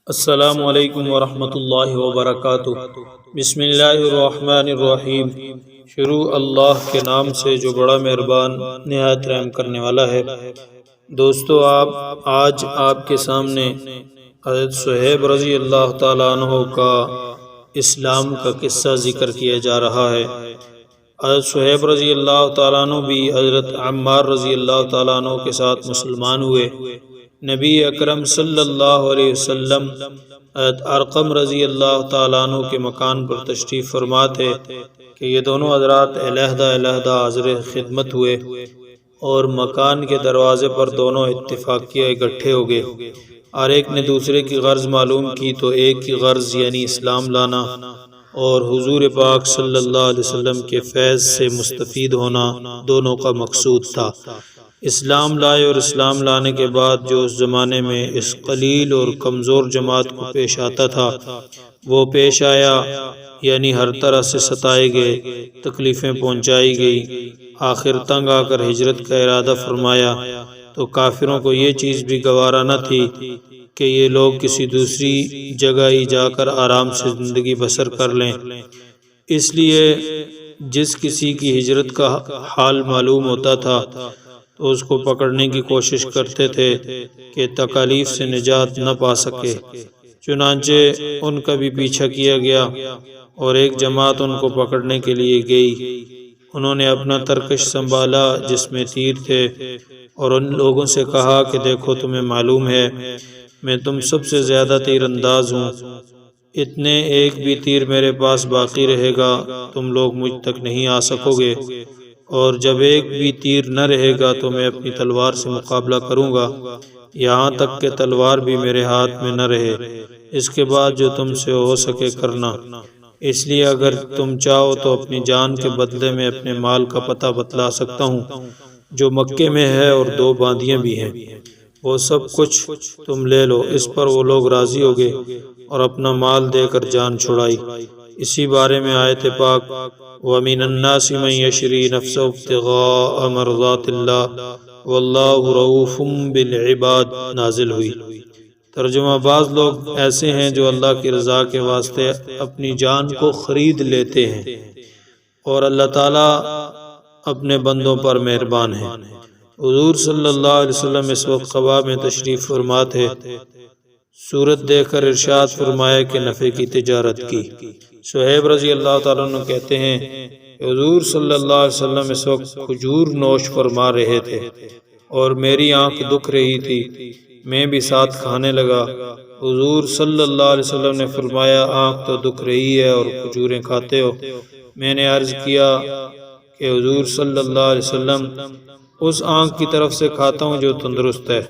السلام علیکم ورحمۃ اللہ وبرکاتہ۔ بسم اللہ الرحمن الرحیم۔ شروع اللہ کے نام سے جو بڑا مہربان نہایت رحم کرنے والا ہے۔ دوستو، آج آپ کے سامنے حضرت صہیب رضی اللہ تعالیٰ عنہ کا اسلام کا قصہ ذکر کیا جا رہا ہے۔ حضرت صہیب رضی اللہ تعالیٰ عنہ بھی حضرت عمار رضی اللہ تعالیٰ عنہ کے ساتھ مسلمان ہوئے۔ نبی اکرم صلی اللہ علیہ وسلم حضرت ارقم رضی اللہ تعالیٰ عنہ کے مکان پر تشریف فرما تھے کہ یہ دونوں حضرات علیحدہ علیحدہ حاضر خدمت ہوئے اور مکان کے دروازے پر دونوں اتفاقیہ اکٹھے ہو گئے۔ ہر ایک نے دوسرے کی غرض معلوم کی تو ایک کی غرض یعنی اسلام لانا اور حضور پاک صلی اللہ علیہ وسلم کے فیض سے مستفید ہونا دونوں کا مقصود تھا۔ اسلام لائے اور اسلام لانے کے بعد جو اس زمانے میں اس قلیل اور کمزور جماعت کو پیش آتا تھا وہ پیش آیا، یعنی ہر طرح سے ستائے گئے، تکلیفیں پہنچائی گئی۔ آخر تنگ آ کر ہجرت کا ارادہ فرمایا تو کافروں کو یہ چیز بھی گوارا نہ تھی کہ یہ لوگ کسی دوسری جگہ ہی جا کر آرام سے زندگی بسر کر لیں، اس لیے جس کسی کی ہجرت کا حال معلوم ہوتا تھا تو اس کو پکڑنے کی کوشش کرتے تھے کہ تکالیف سے نجات نہ پا سکے۔ چنانچہ ان کا بھی پیچھا کیا گیا اور ایک جماعت ان کو پکڑنے کے لیے گئی۔ انہوں نے اپنا ترکش سنبھالا جس میں تیر تھے اور ان لوگوں سے کہا کہ دیکھو، تمہیں معلوم ہے میں تم سب سے زیادہ تیر انداز ہوں، اتنے ایک بھی تیر میرے پاس باقی رہے گا تم لوگ مجھ تک نہیں آ سکو گے، اور جب ایک بھی تیر نہ رہے گا تو میں اپنی تلوار سے مقابلہ کروں گا، یہاں تک کہ تلوار بھی میرے ہاتھ میں نہ رہے۔ اس کے بعد جو تم سے ہو سکے کرنا، اس لیے اگر تم چاہو تو اپنی جان کے بدلے میں اپنے مال کا پتہ بتلا سکتا ہوں جو مکے میں ہے، اور 2 باندیاں بھی ہیں، وہ سب کچھ تم لے لو۔ اس پر وہ لوگ راضی ہو گئے اور اپنا مال دے کر جان چھڑائی۔ اسی بارے میں آیت پاک وَمِنَ النَّاسِ مَن يَشْرِي نَفْسَهُ ابْتِغَاءَ مَرْضَاتِ اللَّهِ وَاللَّهُ رَءُوفٌ بِالْعِبَادِ نازل ہوئی۔ ترجمہ: بعض لوگ ایسے ہیں جو اللہ کی رضا کے واسطے اپنی جان کو خرید لیتے ہیں اور اللہ تعالیٰ اپنے بندوں پر مہربان ہے۔ حضور صلی اللہ علیہ وسلم اس وقت قباء میں تشریف فرما تھے۔ صورت دیکھ کر ارشاد فرمایا کہ نفع کی تجارت کی۔ صہیب رضی اللہ تعالیٰ عنہ کہتے ہیں کہ حضور صلی اللہ علیہ وسلم اس وقت کھجور نوش فرما رہے تھے اور میری آنکھ دکھ رہی تھی، میں بھی ساتھ کھانے لگا۔ حضور صلی اللہ علیہ وسلم نے فرمایا آنکھ تو دکھ رہی ہے اور کھجوریں کھاتے ہو۔ میں نے عرض کیا کہ حضور صلی اللہ علیہ وسلم اس آنکھ کی طرف سے کھاتا ہوں جو تندرست ہے۔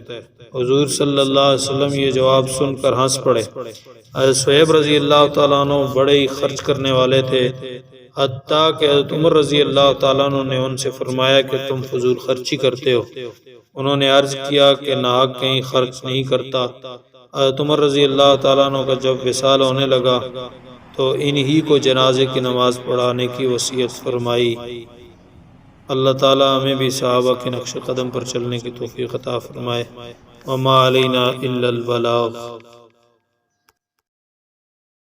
حضور صلی اللہ علیہ وسلم یہ جواب سن کر ہنس پڑے۔ حضرت صہیب رضی اللہ تعالیٰ عنہ بڑے ہی خرچ کرنے والے تھے، حتیٰ کہ حضرت عمر رضی اللہ تعالیٰ عنہ نے ان سے فرمایا کہ تم فضول خرچی کرتے ہو۔ انہوں نے عرض کیا کہ ناحق کہیں خرچ نہیں کرتا۔ حضرت عمر رضی اللہ تعالیٰ عنہ کا جب وصال ہونے لگا تو انہی کو جنازے کی نماز پڑھانے کی وصیت فرمائی۔ اللہ تعالیٰ ہمیں بھی صحابہ کے نقش قدم پر چلنے کی توفیق عطا فرمائے۔ وما علینا الا البلاغ۔